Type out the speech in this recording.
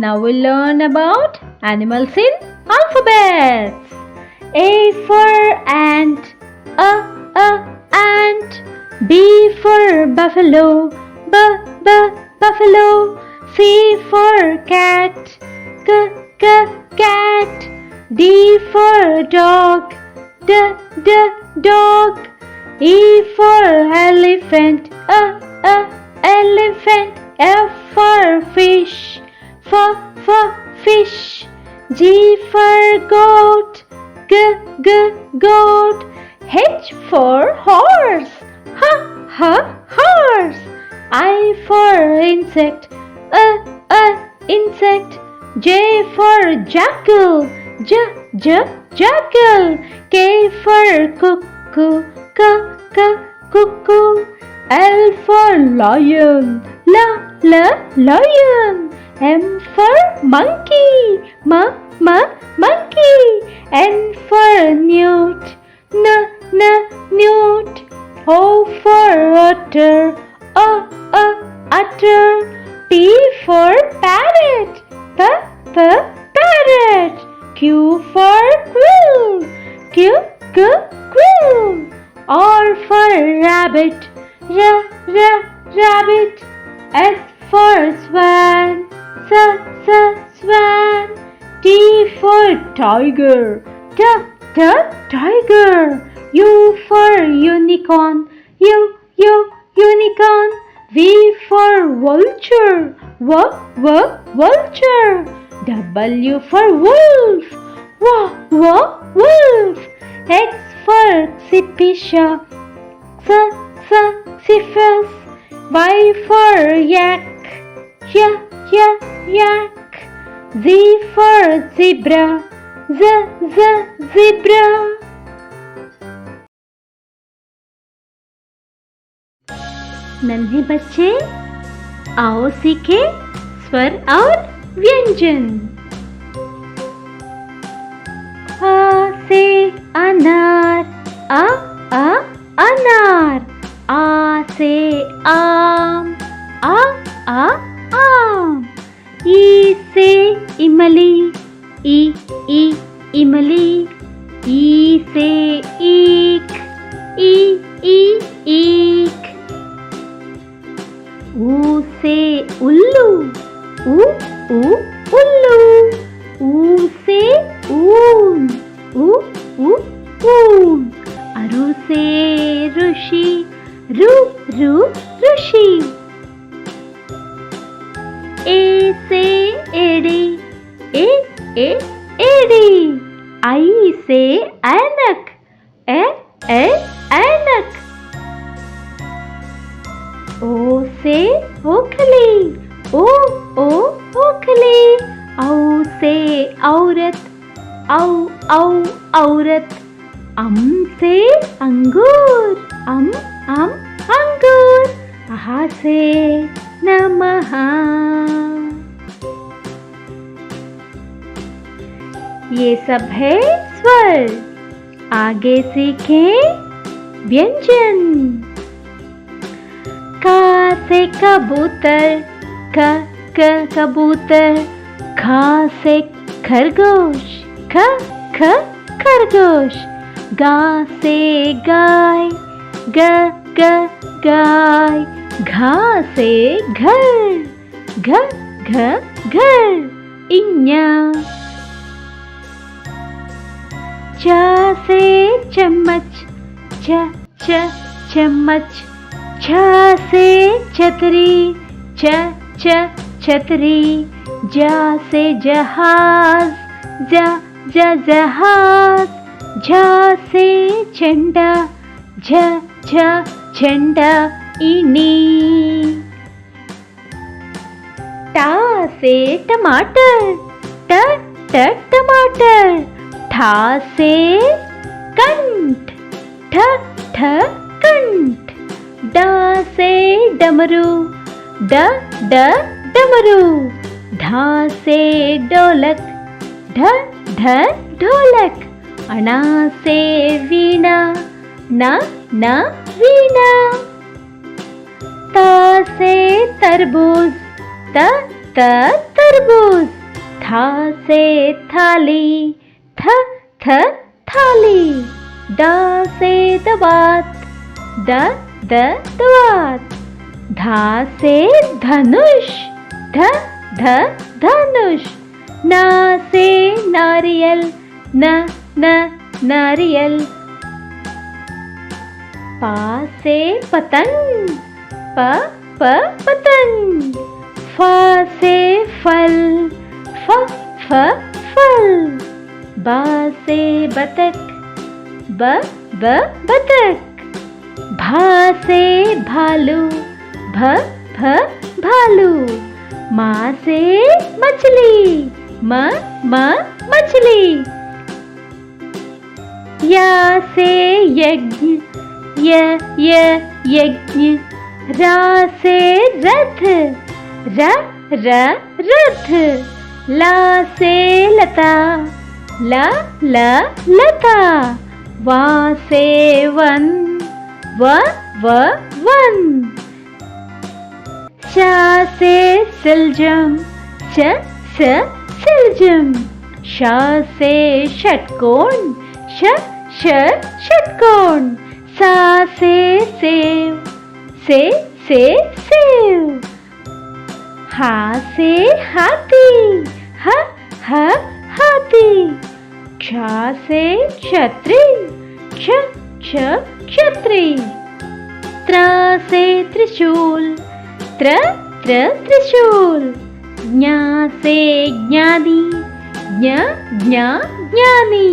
Now we'll learn about animals in alphabets. A for ant, ant. B for buffalo, buffalo. C for cat, cat. D for dog, dog. E for elephant, elephant. F for fish, fish. G for goat, goat. H for horse, horse. I for insect, insect. J for jackal, jackal. K for cuckoo, cuckoo. L for lion, lion. M for monkey, monkey. N for newt, newt. O for otter, otter. P for parrot, parrot. Q for quill, quill. R for rabbit, rabbit. S for swan, swan. T for tiger, tiger. U for unicorn, unicorn. V for vulture, vulture. W for wolf, wolf. X for xipisha, xiphus. Y for yak, yak. Z for zebra, zebra. नन्हे बच्चे, आओ सीखे स्वर और व्यंजन। आ से अनार, अनार। आ से आम, आम। ई से इमली, इमली। ई से ईख, ईख। ऊ से उल्लू, उल्लू। ऊ से ऊन, ऊन। अरु से ऋषि, ऋषि। ए से एड़ी, एड़ी। आई से ऐनक, ऐनक। ओ से ओखली, ओखली। औ से औरत, औरत। अम से अंगूर, अंगूर। आहा से नमः। ये सब है स्वर। आगे सीखें व्यंजन। का से कबूतर, कबूतर। खा से खरगोश, खरगोश। गा से गाय, गाय। घा से घर, घर। इन्या। चा से चम्मच, चम्मच। छा से छतरी, छतरी। जा से जहाज, जहाज। झा से झंडा, झंडा। इनी। टा से टमाटर, टमाटर। ठा से कंठ, कंठ। डा से डमरू, डमरू। ढा से ढोलक, ढोलक। अना से वीणा, ना वीणा। ता से तरबूज, त तरबूज, था से थाली, थ थ थाली, द से दवात, द द दवात, धा से धनुष, ध ध धनुष, ना से नारियल, न न नारियल, पा से पतंग, प प पतंग, फ से फल, फ फ फल, ब से बतख, ब ब बतख, भा से भालू, भ भ भालू, मा से मछली, म म मछली, या से यज्ञ, य य यज्ञ, रा से रथ, र र रथ, ला से लता, ल ल लता, वा से वन, व व वन, चा से सिलजम, च स सिलजम, शा से षटकोण, श ष षटकोण, सा से सेव, से सेव, हा से हाथी, ह ह हाथी, क्ष से छतरी, छ छ छतरी, त्र से त्रिशूल, त्र त्र त्रिशूल, ज्ञा से ज्ञानी, ज्ञ ज्ञ ज्ञानी,